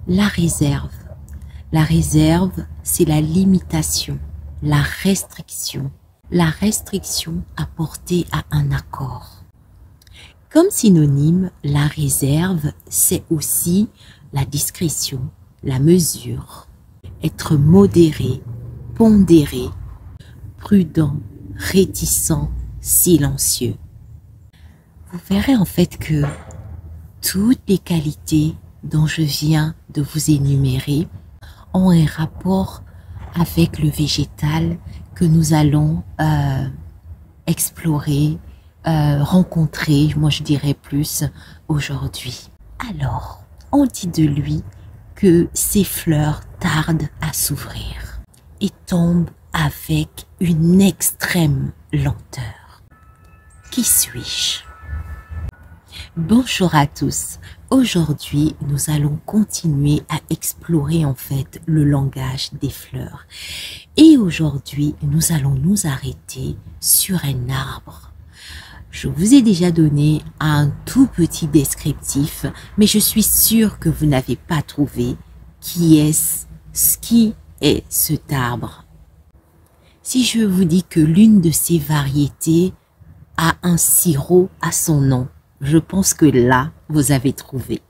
La réserve. La réserve, c'est la limitation, la restriction. La restriction apportée à un accord. Comme synonyme, la réserve, c'est aussi la discrétion, la mesure, être modéré, pondéré, prudent, réticent, silencieux. Vous verrez en fait que toutes les qualités dont je viens de vous énumérer ont un rapport avec le végétal que nous allons explorer, rencontrer, moi je dirais plus, aujourd'hui. Alors, on dit de lui que ses fleurs tardent à s'ouvrir et tombent avec une extrême lenteur. Qui suis-je? Bonjour à tous. Aujourd'hui, nous allons continuer à explorer en fait le langage des fleurs. Et aujourd'hui, nous allons nous arrêter sur un arbre. Je vous ai déjà donné un tout petit descriptif, mais je suis sûre que vous n'avez pas trouvé qui est cet arbre. Si je vous dis que l'une de ces variétés a un sirop à son nom, je pense que là, vous avez trouvé.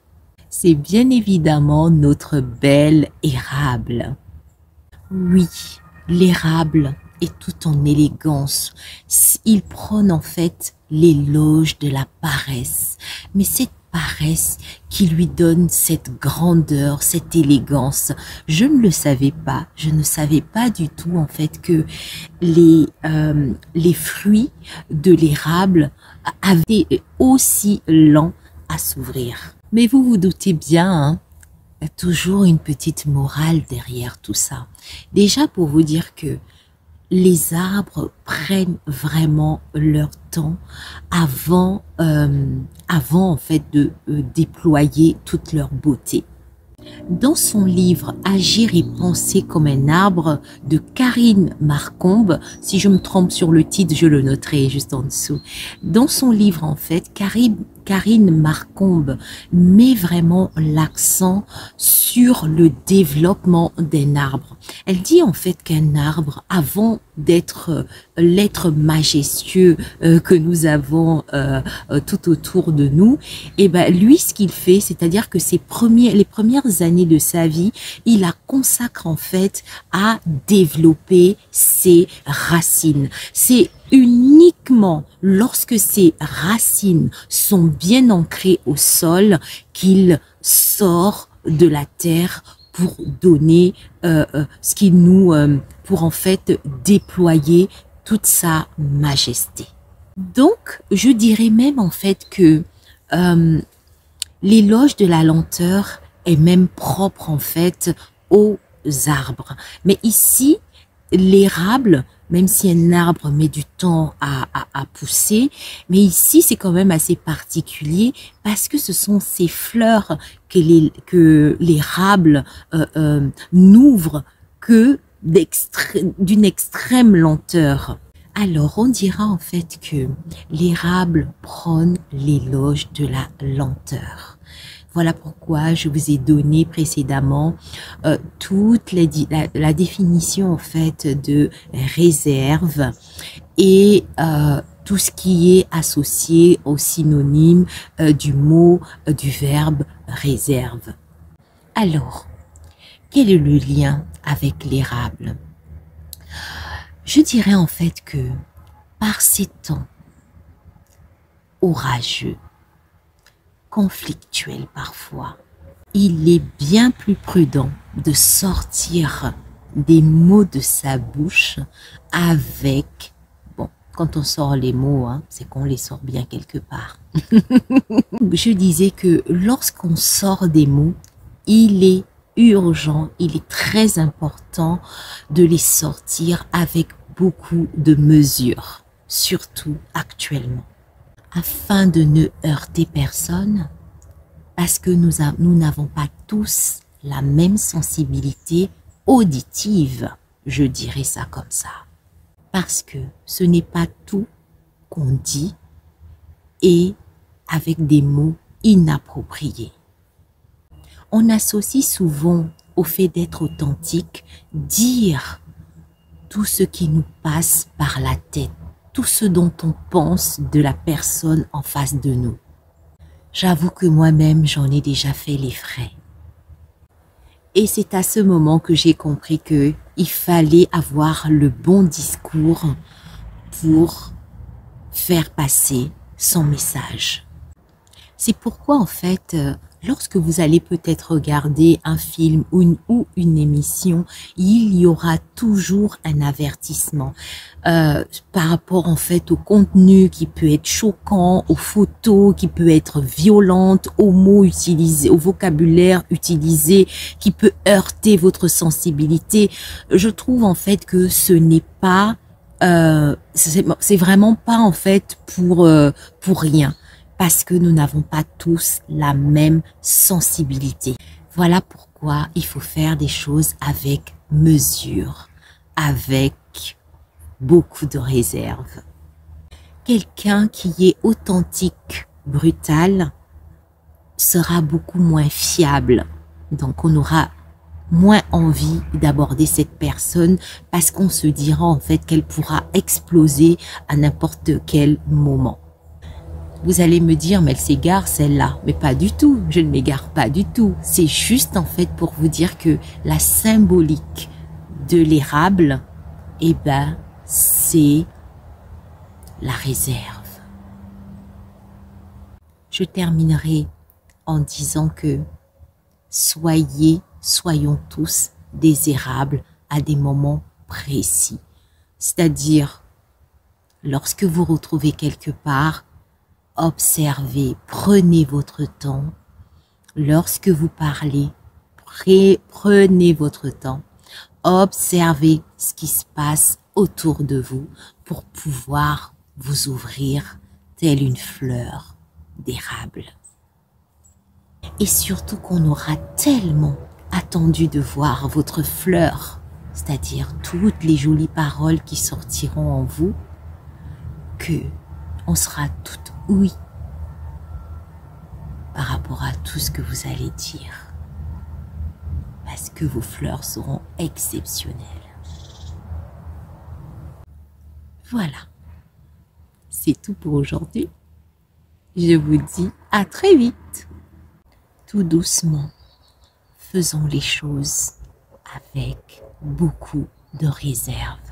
C'est bien évidemment notre bel érable. Oui, l'érable est tout en élégance. Il prône en fait l'éloge de la paresse. Mais cette paresse qui lui donne cette grandeur, cette élégance, je ne le savais pas. Je ne savais pas du tout en fait que les fruits de l'érable avaient aussi lents à s'ouvrir. Mais vous vous doutez bien, hein, il y a toujours une petite morale derrière tout ça. Déjà pour vous dire que les arbres prennent vraiment leur temps avant en fait de déployer toute leur beauté. Dans son livre Agir et penser comme un arbre de Karine Marcombe, si je me trompe sur le titre, je le noterai juste en dessous. Dans son livre, en fait, Karine Marcombe met vraiment l'accent sur le développement d'un arbre. Elle dit en fait qu'un arbre, avant d'être l'être majestueux que nous avons tout autour de nous, et ben lui, ce qu'il fait, c'est-à-dire que les premières années de sa vie, il la consacre en fait à développer ses racines. C'est uniquement lorsque ces racines sont bien ancrées au sol qu'il sort de la terre pour donner pour en fait déployer toute sa majesté. Donc, je dirais même en fait que l'éloge de la lenteur est même propre en fait aux arbres. Mais ici, l'érable, même si un arbre met du temps à pousser, mais ici c'est quand même assez particulier parce que ce sont ces fleurs que l'érable n'ouvre que d'une extrême lenteur. Alors on dira en fait que l'érable prône l'éloge de la lenteur. Voilà pourquoi je vous ai donné précédemment toute la définition en fait de réserve et tout ce qui est associé au synonyme du verbe réserve. Alors, quel est le lien avec l'érable? Je dirais en fait que par ces temps orageux, conflictuel parfois, il est bien plus prudent de sortir des mots de sa bouche avec, bon, quand on sort les mots, hein, c'est qu'on les sort bien quelque part. Je disais que lorsqu'on sort des mots, il est urgent, il est très important de les sortir avec beaucoup de mesure, surtout actuellement, afin de ne heurter personne, parce que nous n'avons pas tous la même sensibilité auditive, je dirais ça comme ça. Parce que ce n'est pas tout qu'on dit et avec des mots inappropriés. On associe souvent au fait d'être authentique, dire tout ce qui nous passe par la tête, tout ce dont on pense de la personne en face de nous. J'avoue que moi-même, j'en ai déjà fait les frais. Et c'est à ce moment que j'ai compris que il fallait avoir le bon discours pour faire passer son message. C'est pourquoi en fait, lorsque vous allez peut-être regarder un film ou une émission, il y aura toujours un avertissement par rapport en fait au contenu qui peut être choquant, aux photos qui peut être violente, aux mots utilisés, au vocabulaire utilisé qui peut heurter votre sensibilité. Je trouve en fait que ce n'est pas, c'est vraiment pas en fait pour rien. Parce que nous n'avons pas tous la même sensibilité. Voilà pourquoi il faut faire des choses avec mesure, avec beaucoup de réserve. Quelqu'un qui est authentique, brutal, sera beaucoup moins fiable. Donc on aura moins envie d'aborder cette personne parce qu'on se dira en fait qu'elle pourra exploser à n'importe quel moment. Vous allez me dire, mais elle s'égare celle-là. Mais pas du tout, je ne m'égare pas du tout. C'est juste en fait pour vous dire que la symbolique de l'érable, eh ben, c'est la réserve. Je terminerai en disant que soyons tous des érables à des moments précis. C'est-à-dire, lorsque vous vous retrouvez quelque part, observez, prenez votre temps. Lorsque vous parlez, prenez votre temps. Observez ce qui se passe autour de vous pour pouvoir vous ouvrir telle une fleur d'érable. Et surtout qu'on aura tellement attendu de voir votre fleur, c'est-à-dire toutes les jolies paroles qui sortiront en vous, que on sera toute oui par rapport à tout ce que vous allez dire, parce que vos fleurs seront exceptionnelles. Voilà, c'est tout pour aujourd'hui. Je vous dis à très vite. Tout doucement, faisons les choses avec beaucoup de réserve.